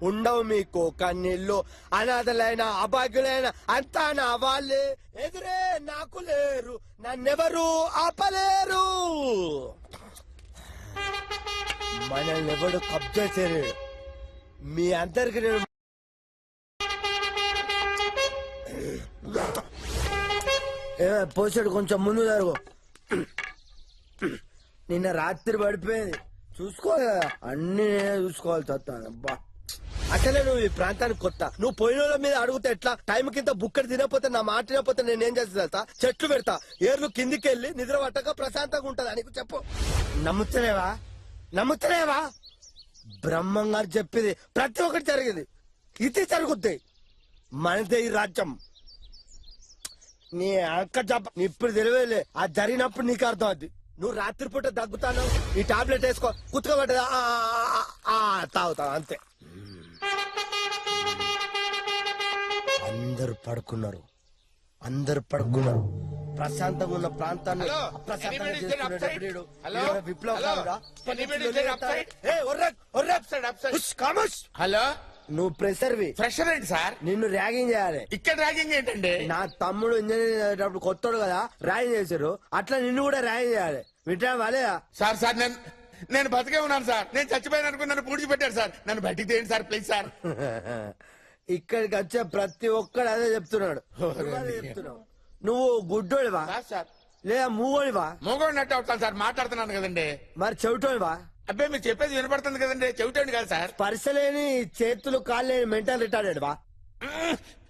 ఉండవు మీకు కన్నీళ్ళు. అనాథలైన అభాగ్యులైన అంతా నా వాళ్ళే, ఎదురే నాకు లేరు, నన్నెవరు ఆపలేరు. మనల్ని ఎవడు కబ్జా చేయలేడు. మీ అందరికి నేను పోసాడు, కొంచెం ముందు జరుగు. నిన్న రాత్రి పడిపోయింది, చూసుకోవాలి కదా, అన్ని నేనే చూసుకోవాలి. చస్తాను అబ్బా. అసలే నువ్వు ఈ ప్రాంతానికి కొత్త, నువ్వు పోయిన వాళ్ళ మీద అడుగుతా ఎట్లా? టైం కింద బుక్కడి తినకపోతే, నా మాట తినకపోతే నేనేం చేస్తా? చెట్లు పెడతా, ఏర్లు కిందికి వెళ్ళి నిద్ర పట్టక ప్రశాంతంగా ఉంటదా నీకు? చెప్పు. నమ్ముతలేవా? బ్రహ్మంగారు చెప్పింది ప్రతి ఒక్కటి జరిగింది, ఇది జరుగుద్ది. మనదే ఈ రాజ్యం. నీ అక్క చెప్ప ఇప్పుడు తెలియలే, అది జరిగినప్పుడు నీకు అర్థం అవుద్ది. నువ్వు రాత్రిపూట దగ్గుతాను, ఈ టాబ్లెట్ వేసుకో, కుతుకోబెట్టదా తాగుతావు అంతే. అందరు పడుకున్నారు, ప్రశాంతంగా ఉన్న ప్రాంతాన్ని హలో, నువ్వు ప్రెషర్వి. ఫ్రెషర్ ఏంటి సార్? నిన్ను ర్యాగింగ్ చేయాలి. ఇక్కడ ర్యాగింగ్ ఏంటండి? నా తమ్ముడు ఇంజనీరింగ్ చదివేటప్పుడు కొత్తడు కదా, ర్యాగింగ్ చేశారు, అట్లా నిన్ను కూడా ర్యాగింగ్ చేయాలి. వింటా వాలేదా? సార్ నేను బతికే ఉన్నాను సార్. నేను చచ్చిపోయాను అనుకుని నన్ను పూడ్చి పెట్టారు సార్. నన్ను బయటికి తీయండి సార్, ప్లీజ్ సార్. ఇక్కడికి వచ్చే ప్రతి ఒక్కడు అదే చెప్తున్నాడు. నువ్వు గుడ్డోడివా సార్ లేదా మూగోడివా? మూగోడినట్టు అవుతాను సార్, మాట్లాడుతున్నాను కదండి. మరి చెవిటోడివా? అబ్బాయి మీరు చెప్పేది వినపడుతుంది కదండి, చెవిటండి కాదు సార్. స్పర్శలేని చేతులు కాళ్ళు లేని మెంటల్ రిటార్డెడ్ వా?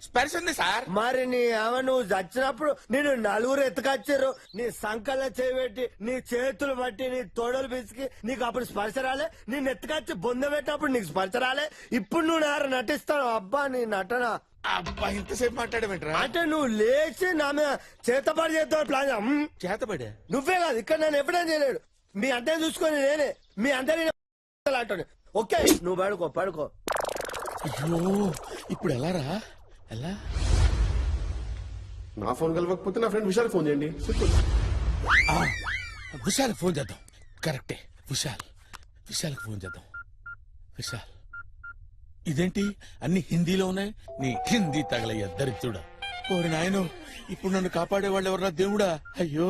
స్పర్శ ఉంది సార్. మరి నీ నువ్వు చచ్చినప్పుడు నేను నలుగురు ఎత్తుకొచ్చారు, నీ సంకల్లో చేయబెట్టి, నీ చేతులు బట్టి, నీ తోడలు పిసికి, నీకు అప్పుడు స్పర్శ రాలే. నేను ఎత్తుకొచ్చి బొంద పెట్టినప్పుడు నీకు స్పర్శ రాలే. ఇప్పుడు నువ్వు నారు నటిస్తావు. అబ్బా నీ నటన. అబ్బా ఇంతసేపు మాట్లాడమంటారా? అంటే నువ్వు లేచి నా మీద చేతపడి చేస్తావు ప్లాన్. చేతపడే నువ్వే కాదు, ఇక్కడ నన్ను ఎప్పుడైనా చేయలేడు. మీ అందరిని చూసుకొని నేనే మీ అందరినీ అంటాను. ఓకే నువ్వు పడుకో. అయ్యో ఇప్పుడు ఎలా రా? ఎలా? నా ఫోన్ కలవకపోతే నా ఫ్రెండ్ విశాల్ ఫోన్ చేయండి. విశాల్ ఫోన్ చేద్దాం. కరెక్టే, విశాల్కి ఫోన్ చేద్దాం. విశాల్, ఇదేంటి అన్ని హిందీలో ఉన్నాయి? నీ హిందీ తగలయ్యా దరిద్రుడా. ఓరి నాయను, ఇప్పుడు నన్ను కాపాడేవాళ్ళు ఎవరా దేవుడా? అయ్యో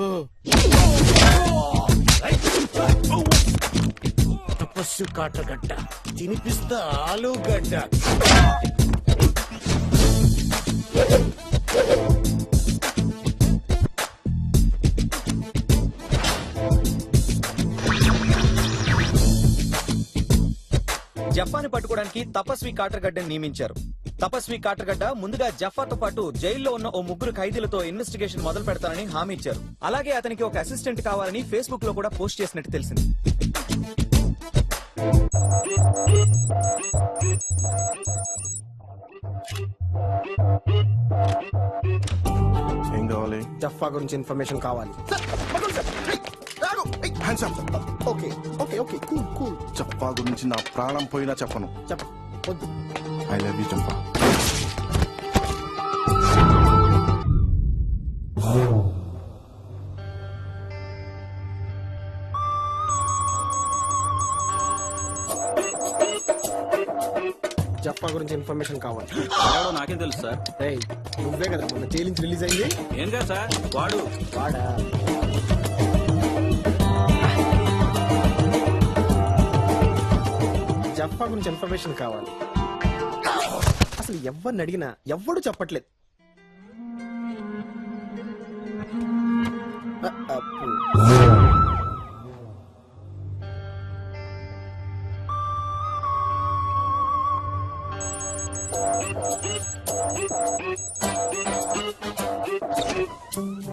తపస్సు కాటగడ్డ తినిపిస్తా ఆలుగడ్డ. జఫాని పట్టుకోవడానికి తపస్వి కాటర్గడ్డని నియమించారు. తపస్వి కాటర్గడ్డ ముందుగా జఫాతో పాటు జైల్లో ఉన్న ఓ ముగ్గురు ఖైదీలతో ఇన్వెస్టిగేషన్ మొదలు పెడతానని హామీ ఇచ్చారు. అలాగే అతనికి ఒక అసిస్టెంట్ కావాలని ఫేస్బుక్ లో కూడా పోస్ట్ చేసినట్టు తెలిసింది. ఏం కావాలి? జఫా గురించి ఇన్ఫర్మేషన్ కావాలి. చెప్పా గురించి నా ప్రాణం పోయినా చెప్పను. చెప్పు. ఐ లవ్ యూ చెప్పా. జఫా గురించి ఇన్ఫర్మేషన్ కావాలి. నాకేం తెలుసు సార్. నువ్వే కదా మొన్న జైలు నుంచి రిలీజ్ అయింది. ఏం కాదు సార్, వాడా జఫా గురించి ఇన్ఫర్మేషన్ కావాలి. అసలు ఎవరిని అడిగినా ఎవ్వడు చెప్పట్లేదు.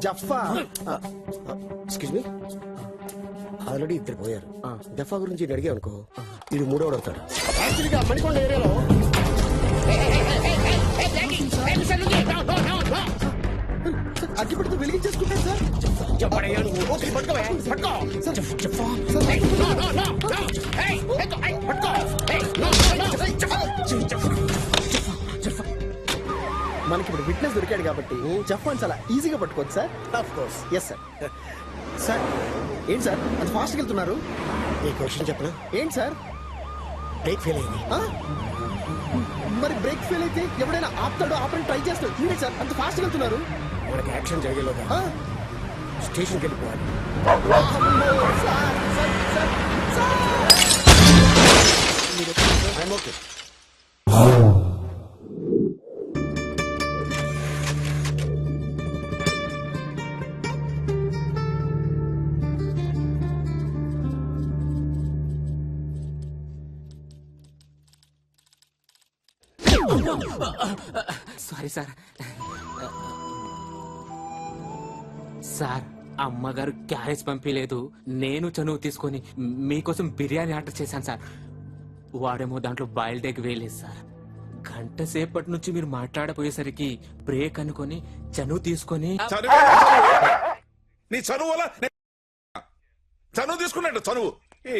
జఫా ఎక్స్క్యూజ్ మీ, ఆల్రెడీ ఇద్దరు పోయారు. జఫా గురించి ఇది అడిగా అనుకో, ఇది మూడోడు అవుతాడు. యాక్చువల్గా మణికొండ ఏరియాలో అగ్గిపెట్టితో వెలిగించేసుకుంటాను సార్. మనకి ఇప్పుడు విట్నెస్ దొరికాడు కాబట్టి జఫాన్ చాలా ఈజీగా పట్టుకోవచ్చు sir. Of course. Yes sir. Sir ఏంటి సార్ అది ఫాస్ట్గా వెళ్తున్నారు? ఈ క్వశ్చన్ చెప్పనా? ఏంటి సార్? బ్రేక్ ఫెయిల్ అయింది. మరి బ్రేక్ ఫెయిల్ అయితే ఎవడైనా ఆపుతాడో ఆపని ట్రై చేస్తాడు. మీరే సార్ అంత ఫాస్ట్ వెళ్తున్నారు. మనకి యాక్షన్ జరిగేలోగా ఆ? స్టేషన్కి వెళ్ళిపోవాలి. అమ్మో, sir, sir, sir, sir. I'm okay. Sorry sir. Sir అమ్మగారు క్యారేజ్ పంపించలేదు. నేను చనువు తీసుకొని మీకోసం బిర్యానీ ఆర్డర్ చేశాను సార్. వాడేమో దాంట్లో బాయిల్డ్ ఎగ్ వేయలేదు సార్. గంట సేపటి నుంచి మీరు మాట్లాడపోయేసరికి బ్రేక్ అనుకొని చనువు తీసుకొని నీ చనువు వల్ల చనువు తీసుకున్నాడు. చనువు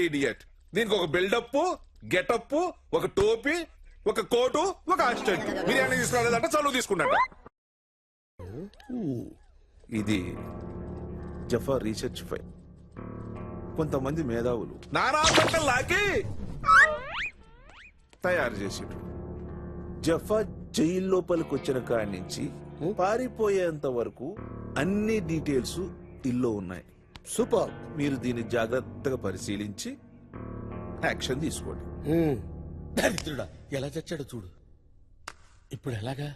ఇడియట్. దీనికి ఒక బిల్డప్, గెటప్, ఒక టోపీ, ఒక కోటు, ఒక అసిస్టెంట్. బిర్యానీ తీసుకురాలేదంటే చనువు తీసుకున్నాడు. ఇది జఫా రీసెర్చ్ ఫైల్. కొంతమంది మేధావులు నానా పక్కన లాకి తయారు చేసిండ్రు. జఫా జైలు లోపలికి వచ్చిన కాడి నుంచి పారిపోయేంత వరకు అన్ని డీటెయిల్స్ ఇల్లో ఉన్నాయి. సూపర్. మీరు దీన్ని జాగ్రత్తగా పరిశీలించి యాక్షన్ తీసుకోండి. దరిద్రుడా ఎలా చచ్చాడో చూడు. ఇప్పుడు ఎలాగా?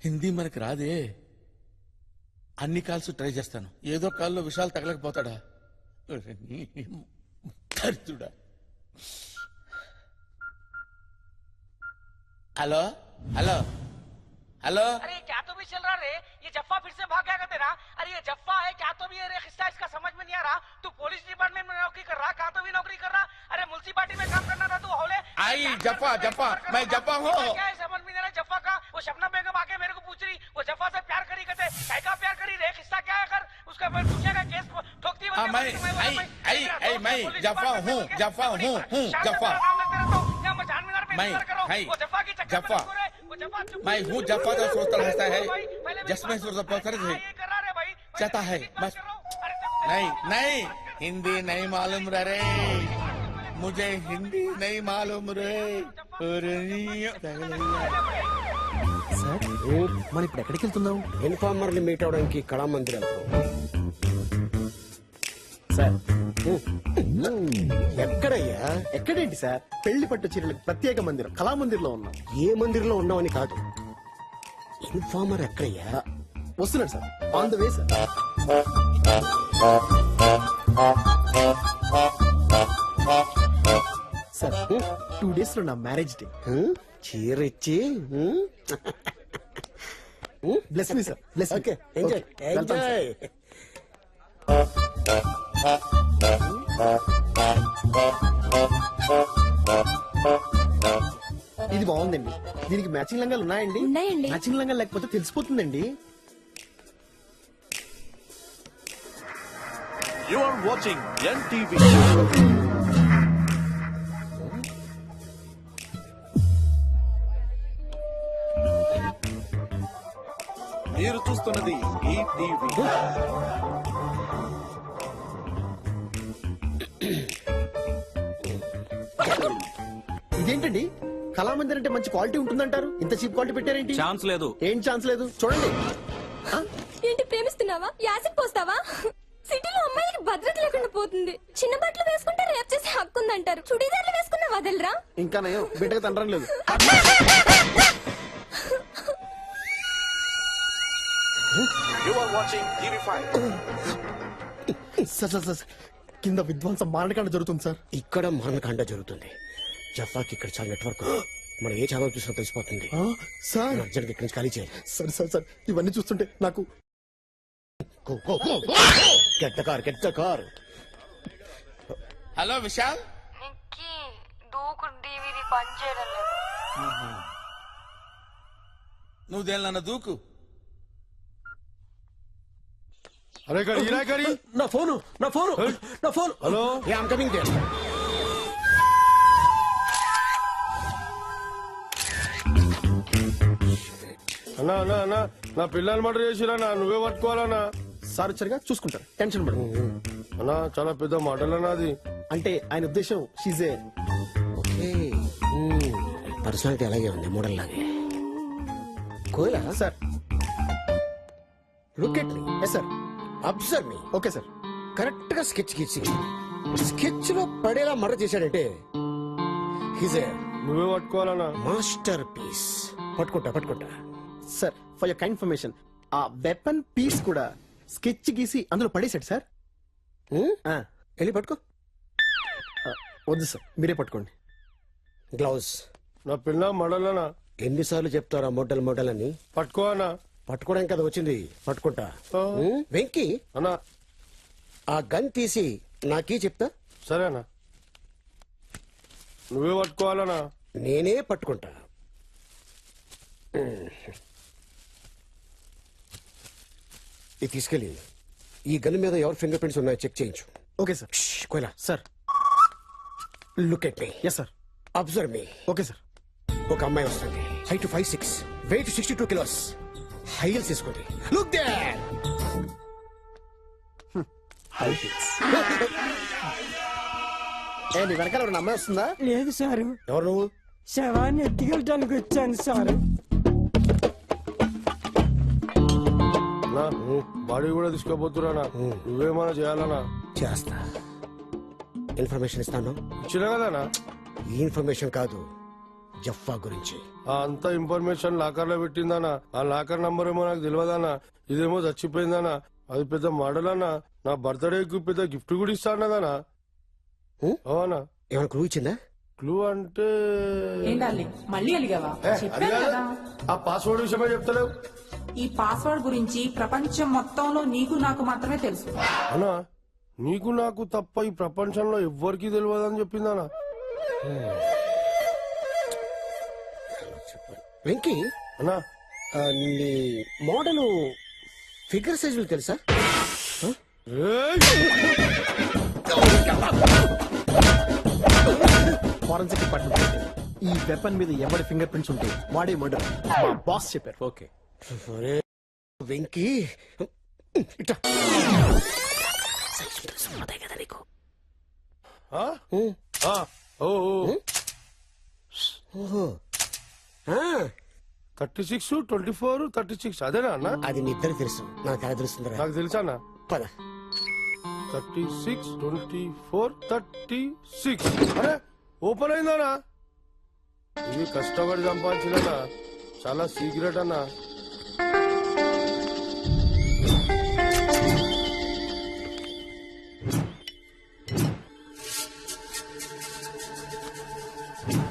హిందీ మనకి రాదే. అన్ని కాల్స్ ట్రై చేస్తాను. ఏదో కాల్లో విషయాలు తగలకపోతాడా? దరిద్రుడా. Hello hello hello. अरे क्या तो भी चल रहा रे, ये जफ्फा फिर से भाग गया क्या तेरा? अरे ये जफ्फा है क्या तो भी है रे, खिस्सा इसका समझ में नहीं आ रहा। तू पुलिस डिपार्टमेंट में नौकरी कर रहा, कहा तो भी नौकरी कर रहा। अरे मुल्सिपालिटी में काम करना था तू हौले। आई जफ्फा जफ्फा मैं जफ्फा हूँ। क्या है समझ में नहीं आ रहा जफ्फा का? वो शबनम बेगम आके मेरे को पूछ रही, वो जफ्फा से प्यार करी कहते, काय का प्यार करी रे, खिस्सा क्या है कर उसका फिर पूछेगा केस ठोकती है। मैं जफ्फा हूँ जफ्फा हूँ जफ्फा जफ्फा मैं हूँ जफ्फा तो सोचता रहता है जिसमें चाहता है बस। नहीं नहीं हिंदी नहीं मालूम रे, मुझे हिंदी नहीं मालूम रे। సార్ మనం ఇప్పుడు ఎక్కడికి వెళ్తున్నాం? ఇన్ఫార్మర్ ని మీట్ అవడానికి కళామందిర్ వెళ్తాం. సార్ ఎక్కడయ్యా? ఎక్కడేంటి సార్? పెళ్లి పట్టు చీరలకు ప్రత్యేక మందిరం కళామందిర్ లో ఉన్నాం. ఏ మందిర్లో ఉన్నామని కాదు, ఇన్ఫార్మర్ ఎక్కడయ్యా? వస్తున్నాడు sir, on the way sir. Sir 2 days లో నా మ్యారేజ్ డే. చీర ఇచ్చి bless me sir, bless. Okay enjoy enjoy. ఇది బాగుందండి. దీనికి మ్యాచింగ్ లంగాలు ఉన్నాయండి? ఉన్నాయండి. మ్యాచింగ్ లంగాలు లేకపోతే తెలిసిపోతుందండి. You are watching NTV. మీరు చూస్తున్నది ఈటీవీ. ఇదేంటండి, కళామందిర్ అంటే మంచి క్వాలిటీ ఉంటుందంటారు, ఇంత చీప్ క్వాలిటీ పెట్టారేంటి? ఛాన్స్ లేదు. ఏం ఛాన్స్ లేదు? చూడండి. ఏంటి ప్రేమిస్తున్నావా? యాసిడ్ పోస్తావా? సిటీలో అమ్మాయిలకి భద్రత లేకుండా పోతుంది. చిన్న బట్టలు వేసుకుంటే రేప్ చేసే హక్కు ఉందంటారు. చుడీదార్లు వేసుకున్నా వదలరా? ఇంకా నయం, బిడ్డగా తండ్రం లేదు. You are watching TV5. Sir sir sir, కింద విధ్వంసం మారణకాండ జరుగుతుంది సార్. ఇక్కడ మారణకాండ జరుగుతుంది. జఫాకి ఇక్కడ చాలా నెట్వర్క్ ఉంది. మనం ఏ ఛానల్ చూసినా తెలిసిపోతుంది. సార్ అర్జెంట్ ఇక్కడి నుంచి ఖాళీ చేయాలి. సార్ సార్ సార్, ఇవన్నీ చూస్తుంటే నాకు get the car, get the car. Hello Vishal. నిక్కి దూకు డివిడి పని చేయడం లేదు. నువ్వు దేనిలన్నా దూకు. అరే కరీ ఇరా కరీ. నా ఫోను, నా ఫోను, నా phone. Hello ya I'm coming there. అన్నా అన్నా అన్నా, నా పిల్లలు మర్డర్ చేసిరా, నువ్వే పట్టుకోవాలన్నా. సార్ వచ్చారుగా, చూసుకుంటారు, టెన్షన్ పడదు. అన్నా చాలా పెద్ద మర్డర్ అన్నా అది. అంటే ఆయన ఉద్దేశం షీజే. ఓకే పర్సనాలిటీ అలాగే ఉంది మోడల్ లాగే కోయలా sir look at me yes sir observe me okay sir correct గా స్కెచ్ గీసి స్కెచ్ లో పడేలా మర్డర్ చేశాడంటే హిజ్ ఏ నువ్వే పట్టుకోవాలన్నా మాస్టర్ పీస్. పట్టుకుంటా sir for your kind information ఆ వెపన్ పీస్ కూడా స్కెచ్ గీసి అందులో పడేశాడు సార్. ఆ, వెళ్ళి పట్టుకో. వద్దు సార్ మీరే పట్టుకోండి. గ్లౌజ్. నా పిల్ల మడలనా ఎన్నిసార్లు చెప్తారా మోడల్ అని? పట్టుకోవాలన్నా. పట్టుకోవడానికి కదా వచ్చింది. పట్టుకుంటా. వెంకీ అన్నా ఆ గన్ తీసి నాకీ చెప్తా. సరేనా, నువ్వే పట్టుకోవాలన్నా. నేనే పట్టుకుంటా. ఇది తీసుకెళ్ళి ఈ గన్ మీద ఎవరి ఫింగర్ ప్రింట్స్ ఉన్నాయో చెక్ చేయించు. Okay sir. కోయలా sir look at me. Yes sir. Observe me. Okay sir. ఒక అమ్మాయి వస్తుంది. Height 5'6", weight 62 kilos, high heels తీసుకుంది. Look there. నీ వెనకాల ఒక అమ్మాయి వస్తుందా? లేదు సారు, ఎవరు నువ్వు? శవాన్ని ఎత్తుకెళ్ళడానికి వచ్చాను సారు. నా బాడీ కూడా తీసుకోబోతురానా, నువ్వేమన్నా చేయాలనా? చేస్తా. ఇన్ఫర్మేషన్ ఇస్తాను. ఇచ్చినా కదనా? ఈ ఇన్ఫర్మేషన్ కాదు, జఫ్ఫా గురించి. ఆ అంతా ఇన్ఫర్మేషన్ లాకర్ లో పెట్టిందానా? ఆ లాకర్ నంబర్ ఏమో నాకు తెలియదానా? ఇదేమో చచ్చిపోయిందానా? అది పెద్ద మోడల్ అన్నా. నా బర్త్డేకి పెద్ద గిఫ్ట్ కూడా ఇస్తానదానా? అవునా? ఏమైనా క్లూ ఇచ్చిందా? క్లూ అంటే మళ్ళీ అలిగావా? అది కాదు. ఆ పాస్వర్డ్ విషయమే చెప్తలేవు. ఈ పాస్వర్డ్ గురించి ప్రపంచం మొత్తంలో నీకు నాకు మాత్రమే తెలుసు. అన్నా నీకు నాకు తప్ప ఈ ప్రపంచంలో ఎవ్వరికి తెలియదని చెప్పిందానా? వెంకీ అన్నా నీ మోడల్ ఫిగర్ సైజులు తెలుసా? ఫారెన్సిక్ డిపార్ట్మెంట్ ఈ వెపన్ మీద ఎవరి ఫింగర్ ప్రింట్స్ ఉంటే వాడే మర్డర్. మా బాస్ చెప్పారు. ఓకే వెంకీ ఇట్లా కదా నీకు. ఆ? ఆ, ఓ, ఓ. ఓహో. 36, 24, 36 అదేనా అన్న? అది నీ ఇద్దరు తెలుసు, నాకు ఎలా తెలుస్తుందిరా? నాకు తెలుసానా? పద. 36, 24, 36. అరే ఓపెన్ అయిందానా? ఇది కష్టపడి సంపాదించినా, చాలా సీక్రెట్ అన్నా.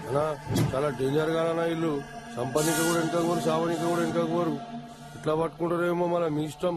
అన్నా చాలా డేంజర్ గా ఇల్లు. సంపాదిక కూడా వెనక కోరు, సావనిక కూడా వెనక కోరు. ఇట్లా పట్టుకుంటారేమో మన మీ ఇష్టం.